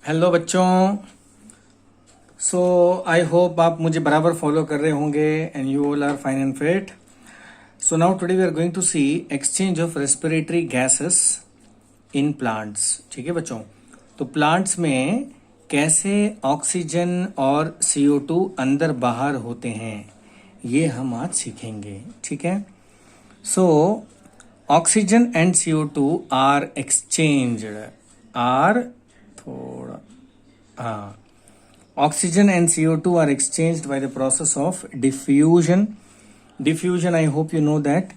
Hello बच्चों। सो I hope आप मुझे बराबर फॉलो कर रहे होंगे and you all are fine and fit. So now today we are going to see exchange of respiratory gases in plants. ठीक है बच्चों, तो प्लांट्स में कैसे ऑक्सीजन और CO2 अंदर बाहर होते हैं ये हम आज सीखेंगे। ठीक है, so oxygen and CO2 are exchanged. आर थोड़ा हाँ, oxygen and CO2 are exchanged by the process of diffusion. Diffusion, I hope you know that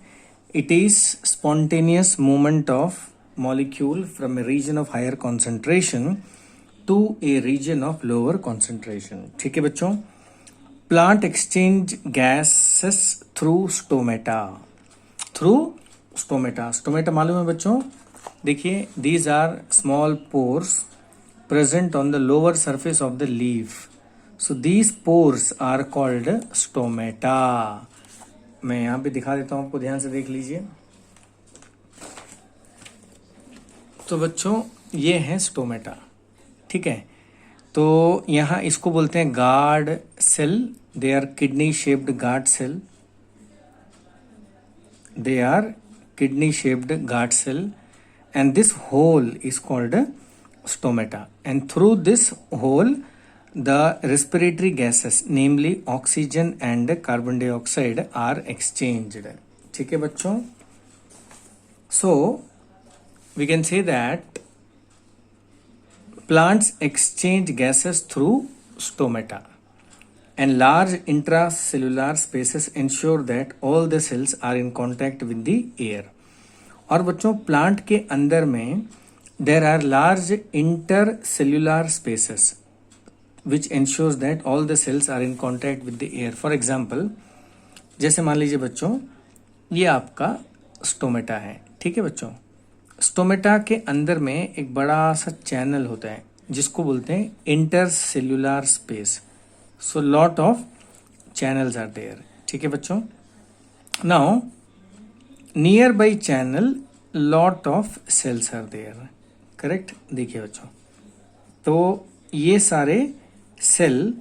it is spontaneous movement of molecule from a region of higher concentration to a region of lower concentration. ठीक है बच्चों, plant exchange gases through stomata. Through stomata. Stomata मालूम है बच्चों, देखिए these are small pores present on the lower surface of the leaf. So these pores are called stomata. मैं यहाँ पे दिखा देता हूँ आपको, ध्यान से देख लीजिए। तो बच्चों ये है स्टोमेटा। ठीक है, तो यहाँ इसको बोलते हैं guard cell. They are kidney shaped guard cell. They are kidney shaped guard cell and this hole is called stomata, and through this hole the respiratory gases namely oxygen and carbon dioxide are exchanged. ठीक है बच्चों, so we can say that plants exchange gases through stomata and large intracellular spaces ensure that all the cells are in contact with the air. और बच्चों plant के अंदर में there are large inter cellular spaces which ensures that all the cells are in contact with the air. For example, जैसे मान लीजिए बच्चों ये आपका स्टोमेटा है। ठीक है बच्चों, स्टोमेटा के अंदर में एक बड़ा सा चैनल होता है जिसको बोलते हैं inter cellular space. So lot of channels are there. ठीक है बच्चों, now near by channel lot of cells are there. Correct, देखिए बच्चों, तो ये सारे cell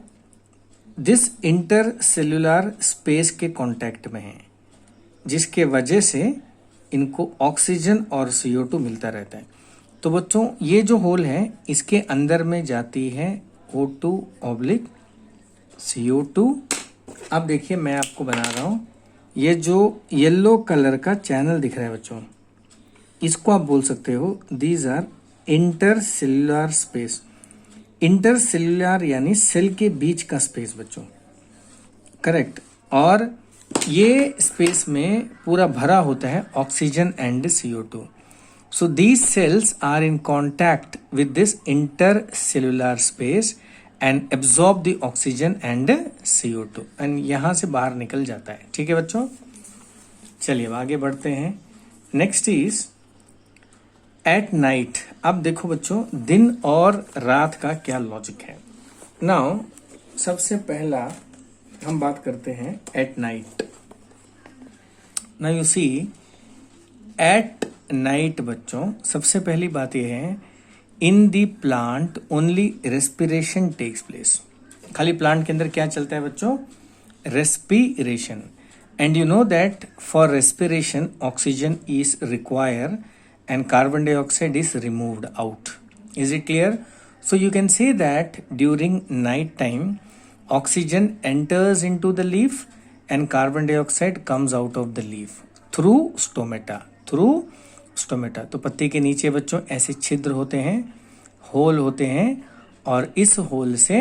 this inter cellular space के कांटेक्ट में हैं, जिसके वजह से इनको ऑक्सीजन और CO2 मिलता रहता है। तो बच्चों ये जो होल है इसके अंदर में जाती है O2 ऑब्लिक CO2। अब देखिए मैं आपको बना रहा हूं, ये जो येलो कलर का चैनल दिख रहा है बच्चों, इसको आप बोल सकते हो these are inter cellular space. Inter cellular यानी सेल के बीच का स्पेस बच्चों। करेक्ट, और ये स्पेस में पूरा भरा होता है oxygen and CO2। So these cells are in contact with this inter cellular space and absorb the oxygen and CO2 and यहाँ से बाहर निकल जाता है। ठीक है बच्चों, चलिए अब आगे बढ़ते हैं। Next is at night. अब देखो बच्चों दिन और रात का क्या लॉजिक है। नाउ सबसे पहला हम बात करते हैं at night. Now you see at night बच्चों सबसे पहली बात यह है, in the plant only respiration takes place. खाली प्लांट के अंदर क्या चलता है बच्चों? Respiration. And you know that for respiration oxygen is require and carbon dioxide is removed out. Is it clear? So you can say that during night time oxygen enters into the leaf and carbon dioxide comes out of the leaf through stomata. Through stomata, तो पत्ती के नीचे बच्चों ऐसे छिद्र होते हैं, whole होते हैं, और इस होल से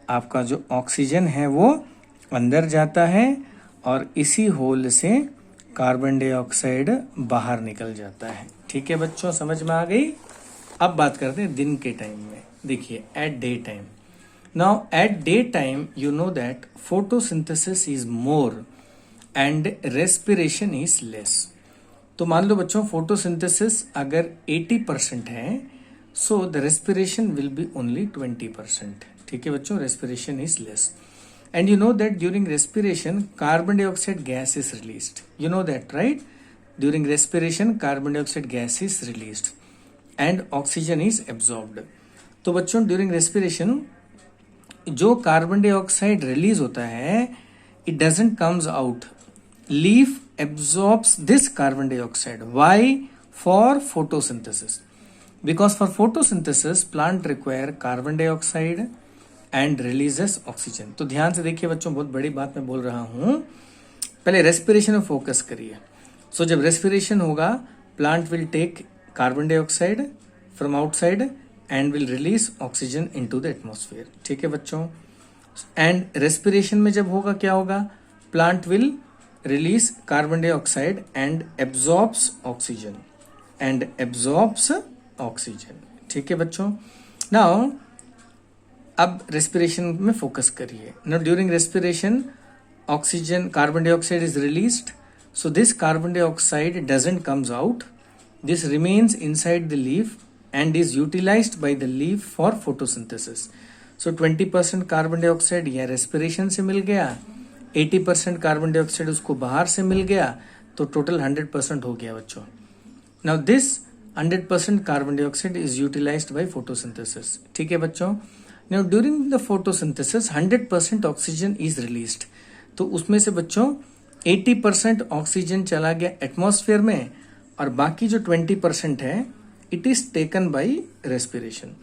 आपका जो ऑक्सीजन है वो अंदर जाता है और इसी होल से कार्बन डाइऑक्साइड बाहर निकल जाता है। ठीक है बच्चों, समझ में आ गई? अब बात करते हैं दिन के टाइम में। देखिए at day time. Now at day time you know that photosynthesis is more and respiration is less. तो मान लो बच्चों फोटोसिंथेसिस अगर 80% है, so the respiration will be only 20%। ठीक है बच्चों, respiration is less. And you know that during respiration carbon dioxide gas is released. You know that right? During respiration carbon dioxide gas is released and oxygen is absorbed. तो बच्चों during respiration जो carbon dioxide release होता है, it doesn't comes out, leaf absorbs this carbon dioxide. Why? For photosynthesis. Because for photosynthesis plant require carbon dioxide and releases oxygen. तो ध्यान से देखिए बच्चों, बहुत बड़ी बात मैं बोल रहा हूं. पहले रेस्पिरेशन में फोकस करिए. सो जब रेस्पिरेशन होगा, plant will take carbon dioxide from outside and will release oxygen into the atmosphere. ठीक है बच्चों. एंड रेस्पिरेशन में जब होगा क्या होगा? Plant will release carbon dioxide and absorbs oxygen oxygen. ठीक है बच्चों. नाउ अब रेस्पिरेशन में फोकस करिए. Now during respiration oxygen, carbon dioxide is released. So this carbon dioxide doesn't comes out. This remains inside the leaf and is utilized by the leaf for photosynthesis. So 20% carbon dioxide या respiration से मिल गया, 80% carbon dioxide उसको बाहर से मिल गया, तो टोटल 100% हो गया बच्चों. Now this 100% carbon dioxide is utilized by photosynthesis. ठीक है बच्चों. Now during the photosynthesis 100% oxygen is released. तो उसमें से बच्चों 80% ऑक्सीजन चला गया एटमॉस्फेयर में और बाकी जो 20% है it is taken by respiration.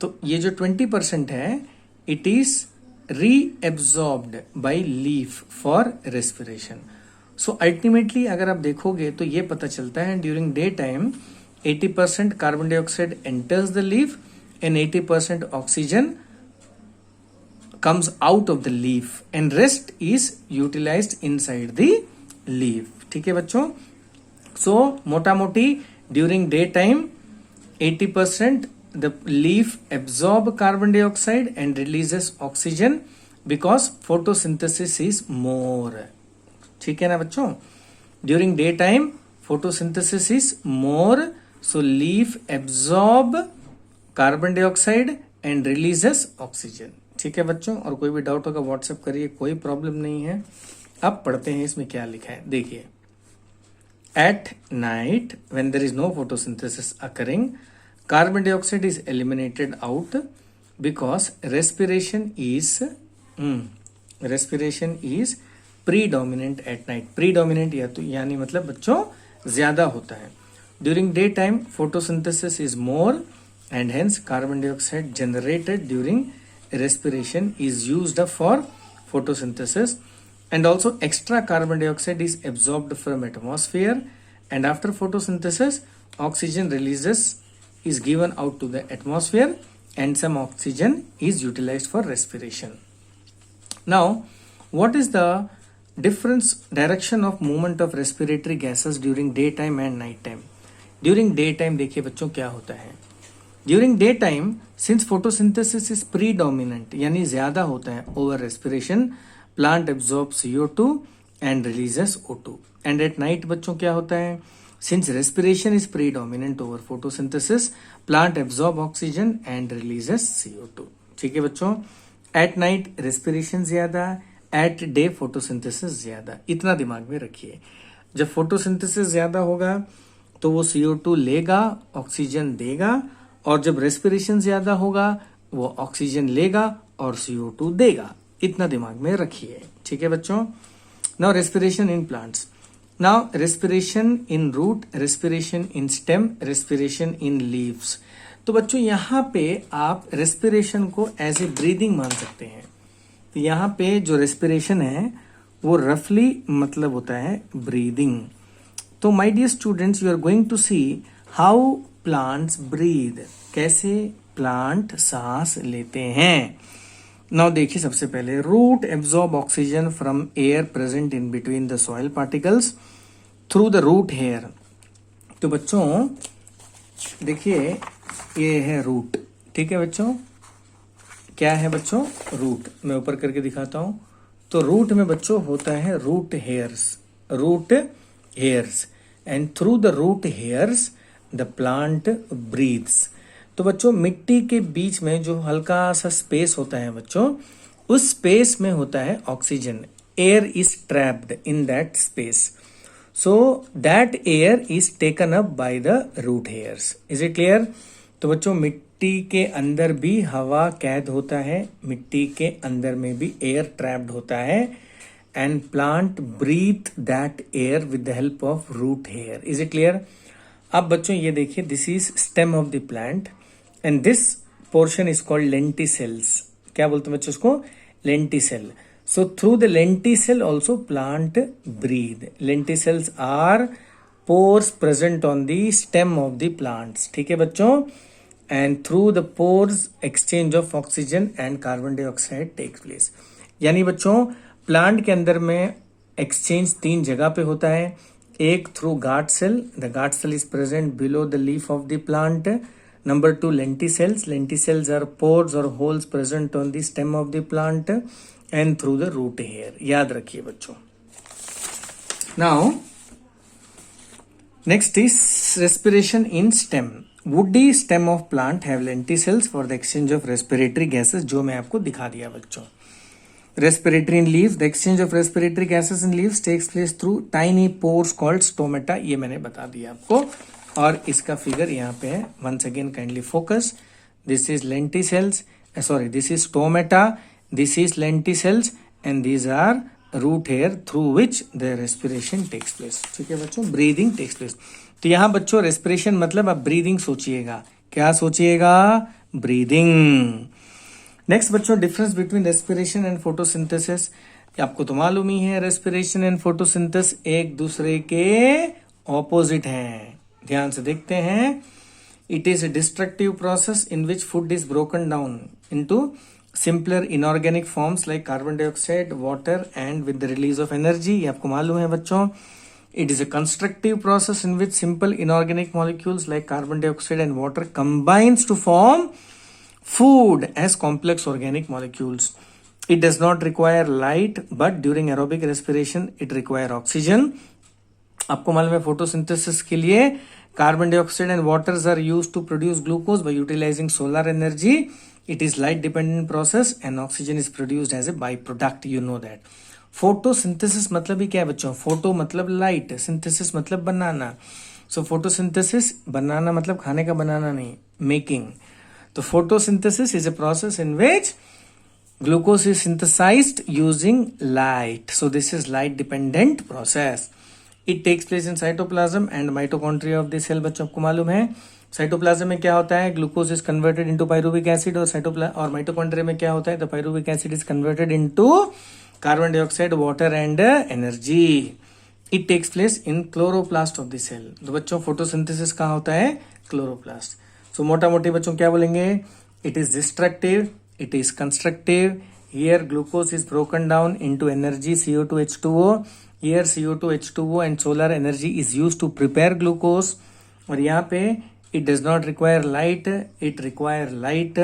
तो ये जो 20% है it is reabsorbed by leaf for respiration. So ultimately अगर आप देखोगे तो ये पता चलता है during day time 80% carbon dioxide enters the leaf and 80% oxygen comes out of the leaf and rest is utilized inside the leaf. ठीक है बच्चों. So मोटा मोटी during daytime 80% the leaf absorb carbon dioxide and releases oxygen because photosynthesis is more. ठीक है ना बच्चों. During daytime photosynthesis is more. So leaf absorb carbon dioxide and releases oxygen. ठीक है बच्चों. और कोई भी डाउट होगा व्हाट्सएप करिए, कोई प्रॉब्लम नहीं है. अब पढ़ते हैं इसमें क्या लिखा है. देखिए, at night when there is no photosynthesis occurring, carbon dioxide is eliminated out because respiration is predominant at night. predominant यानी मतलब बच्चों ज्यादा होता है. During daytime, photosynthesis is more and hence carbon dioxide generated during respiration is used up for photosynthesis, and also extra carbon dioxide is absorbed from atmosphere, and after photosynthesis oxygen releases is given out to the atmosphere and some oxygen is utilized for respiration. Now what is the difference direction of movement of respiratory gases during daytime and night time? During day time देखिए बच्चों क्या होता है. During day time since photosynthesis is predominant यानी ज्यादा होता है over respiration, plant absorb CO2 and releases O2. And eight night बच्चों क्या होता है, since respiration is predominant over photosynthesis, plant absorb oxygen and releases CO2. ठीक है बच्चों. एट नाइट रेस्पिरेशन ज्यादा, एट डे फोटोसिंथेसिस ज्यादा. इतना दिमाग में रखिए. जब फोटोसिंथेसिस ज्यादा होगा तो वो CO2 लेगा, ऑक्सीजन देगा, और जब रेस्पिरेशन ज्यादा होगा वो ऑक्सीजन लेगा और CO2 देगा. इतना दिमाग में रखिए. ठीक है बच्चों. Now respiration in plants. Now respiration in root, respiration in stem, respiration in leaves. तो बच्चों यहाँ पे आप रेस्पिरेशन को एज ए ब्रीदिंग मान सकते हैं. तो यहाँ पे जो रेस्पिरेशन है वो रफली मतलब होता है ब्रीदिंग. तो my dear students, you are going to see how plants breathe, कैसे प्लांट सांस लेते हैं. नाउ देखिए, सबसे पहले root absorb oxygen from air present in between the soil particles through the root hair. तो बच्चों देखिए ये है रूट. ठीक है बच्चों. क्या है बच्चों? रूट. मैं ऊपर करके दिखाता हूं. तो रूट में बच्चों होता है root hairs, root hairs, and through the root hairs the plant breathes. तो बच्चों मिट्टी के बीच में जो हल्का सा स्पेस होता है बच्चों, उस स्पेस में होता है oxygen. Air is trapped in that space. So that air is taken up by the root hairs. Is it clear? तो बच्चों मिट्टी के अंदर भी हवा कैद होता है, मिट्टी के अंदर में भी एयर ट्रैप्ड होता है, and plant breathe that air with the help of root hair. Is it clear? अब बच्चों ये देखिए, this is stem of the plant and this portion is called lenticels. क्या बोलते हैं बच्चों इसको? Lenticel. So through the lenticel also plant breathe. Lenticels are pores present on the stem of the plants। ठीक है बच्चों? and through the pores exchange of oxygen and carbon dioxide takes place। यानी बच्चों प्लांट के अंदर में exchange 3 जगह पे होता है। एक through guard cell, the guard cell is present below the leaf of the plant. Number 2 lenticels, lenticels are pores और holes present on the stem of the plant and through the root hair. याद रखिए बच्चों। Now next is respiration in stem। woody stem of plant have lenticels for the exchange of respiratory gases, जो मैं आपको दिखा दिया बच्चों। respiratory in leaves, the exchange of respiratory gases in leaves takes place through tiny pores called stomata। ये मैंने बता दिया आपको और इसका फिगर यहाँ पे है। once again kindly focus, this is lenticels, sorry this is stomata, this is lenticels and these are root hair through which the respiration takes place. ठीक है बच्चों, ब्रीदिंग टेक्स प्लेस। तो यहाँ बच्चों रेस्पिरेशन मतलब आप ब्रीदिंग सोचिएगा। क्या सोचिएगा? ब्रीदिंग। नेक्स्ट बच्चों, difference between respiration and photosynthesis. आपको तो मालूम ही है, रेस्पिरेशन एंड फोटोसिंथेसिस एक दूसरे के ऑपोजिट हैं। ध्यान से देखते हैं। It is a destructive process in which food is broken down into simpler inorganic forms like carbon dioxide, water and with the release of energy। ये आपको मालूम है बच्चों। It is a constructive process in which simple inorganic molecules like carbon dioxide and water combines to form food as complex organic molecules। It does not require light but during aerobic respiration it require oxygen। आपको मालूम है photosynthesis के लिए carbon dioxide and waters are used to produce glucose by utilizing solar energy. It is light dependent process and oxygen is produced as a byproduct, you know that। Photosynthesis मतलब ही क्या है बच्चों? Photo मतलब light, synthesis मतलब बनाना। सो photosynthesis बनाना मतलब खाने का बनाना नहीं, मेकिंग। तो photosynthesis is a process in which glucose is synthesized using light। so this is light dependent process। it takes place in cytoplasm and mitochondria of the cell। बच्चों आपको मालूम है साइटोप्लाज्म में क्या होता है? Glucose is converted into pyruvic acid. और mitochondria में क्या होता है? The pyruvic acid is converted into carbon dioxide, water and energy. It takes place in chloroplast of the cell. तो बच्चों फोटोसिंथेसिस कहाँ होता है? क्लोरोप्लास्ट। सो मोटा मोटी बच्चों क्या बोलेंगे? It is destructive, it is constructive. Here glucose is broken down into energy CO2 H2O। Here CO2 H2O and solar energy is used to prepare glucose. और यहाँ पे it does not require light, it require light.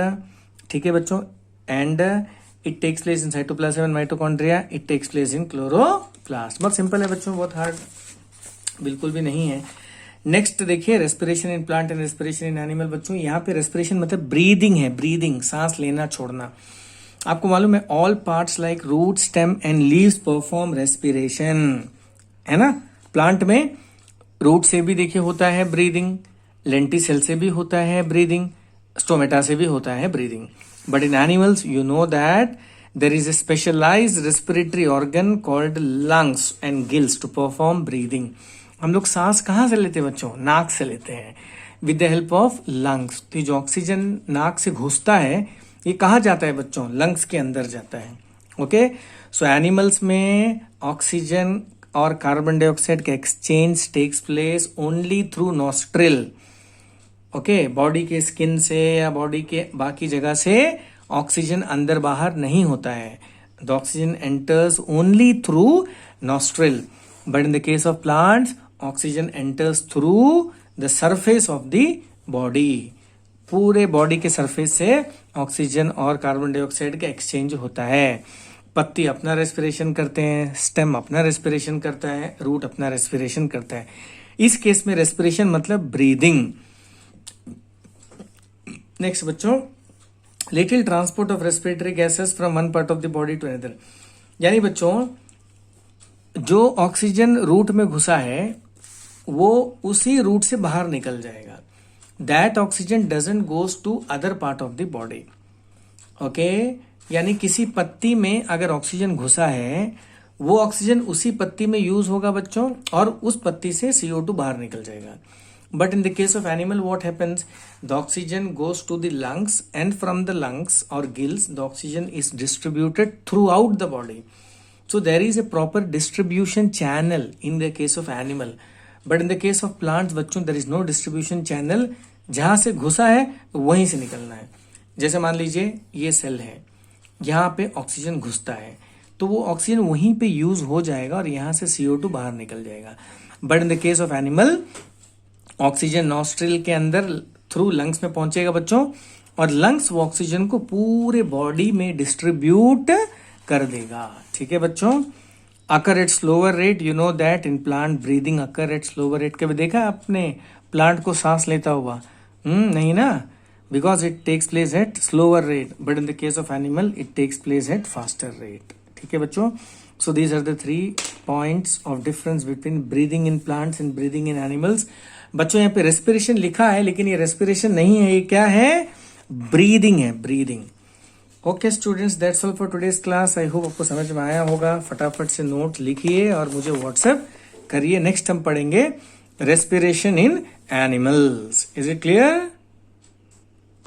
ठीक है बच्चों, and it takes place in cytoplasm and mitochondria, it takes place in chloroplast. बहुत simple है बच्चों, बहुत हार्ड बिल्कुल भी नहीं है। नेक्स्ट देखिए, respiration in plant and respiration in animal. बच्चों यहाँ पे रेस्पिरेशन मतलब ब्रीदिंग है, ब्रीदिंग, सांस लेना छोड़ना। आपको मालूम है all parts like root, stem and leaves perform respiration, है ना। प्लांट में रूट से भी देखिए होता है ब्रीदिंग, लेंटिसेल से भी होता है ब्रीदिंग, स्टोमेटा से भी होता है breathing. But in animals you know that there is a specialized respiratory organ called lungs and gills to perform breathing. हम लोग सांस कहाँ से लेते हैं बच्चों? नाक से लेते हैं with the help of lungs. तो जो ऑक्सीजन नाक से घुसता है ये कहाँ जाता है बच्चों? लंग्स के अंदर जाता है। ओके, सो एनिमल्स में ऑक्सीजन और कार्बन डाइऑक्साइड का exchange takes place only through nostril. Okay, body के स्किन से या बॉडी के बाकी जगह से ऑक्सीजन अंदर बाहर नहीं होता है। The oxygen enters only through nostril. But in the case of plants oxygen enters through the surface of the body. पूरे बॉडी के सरफेस से ऑक्सीजन और कार्बन डाइऑक्साइड का एक्सचेंज होता है। पत्ती अपना रेस्पिरेशन करते हैं, स्टेम अपना रेस्पिरेशन करता है, रूट अपना रेस्पिरेशन करता है। इस केस में रेस्पिरेशन मतलब ब्रीदिंग। नेक्स्ट बच्चों, lateral transport of respiratory gases from one part of the body to another. यानी बच्चों जो ऑक्सीजन रूट में घुसा है वो उसी रूट से बाहर निकल जाएगा। That oxygen doesn't goes to other part of the body. Okay, यानी किसी पत्ती में अगर ऑक्सीजन घुसा है, वो ऑक्सीजन उसी पत्ती में यूज होगा बच्चों, और उस पत्ती से CO2 बाहर निकल जाएगा। But in the case of animal what happens, the oxygen goes to the lungs and from the lungs और gills the oxygen is distributed throughout the body. So there is a proper distribution channel in the case of animal, but in the case of plants बच्चों there is no distribution channel। जहां से घुसा है वहीं से निकलना है। जैसे मान लीजिए ये सेल है, यहाँ पे ऑक्सीजन घुसता है तो वो ऑक्सीजन वहीं पे यूज हो जाएगा और यहाँ से CO2 बाहर निकल जाएगा। But in the case of animal oxygen nostril के अंदर थ्रू लंग्स में पहुंचेगा बच्चों, और लंग्स वो ऑक्सीजन को पूरे बॉडी में डिस्ट्रीब्यूट कर देगा। ठीक है बच्चों, occur at slower rate, you know that in plant breathing occur at slower rate. कभी देखा आपने प्लांट को सांस लेता हुआ? नहीं ना, because it takes place at slower rate, but in the case of animal it takes place at faster rate. ठीक है बच्चों, so these are the 3 points of difference between breathing in plants and breathing in animals. बच्चों यहाँ पे respiration लिखा है, लेकिन ये रेस्पिरेशन नहीं है, ये क्या है? ब्रीदिंग है, breathing. Okay students, that's all for today's class. I hope आपको समझ में आया होगा। फटाफट से नोट लिखिए और मुझे व्हाट्सएप करिए। नेक्स्ट हम पढ़ेंगे respiration in animals. Is it clear?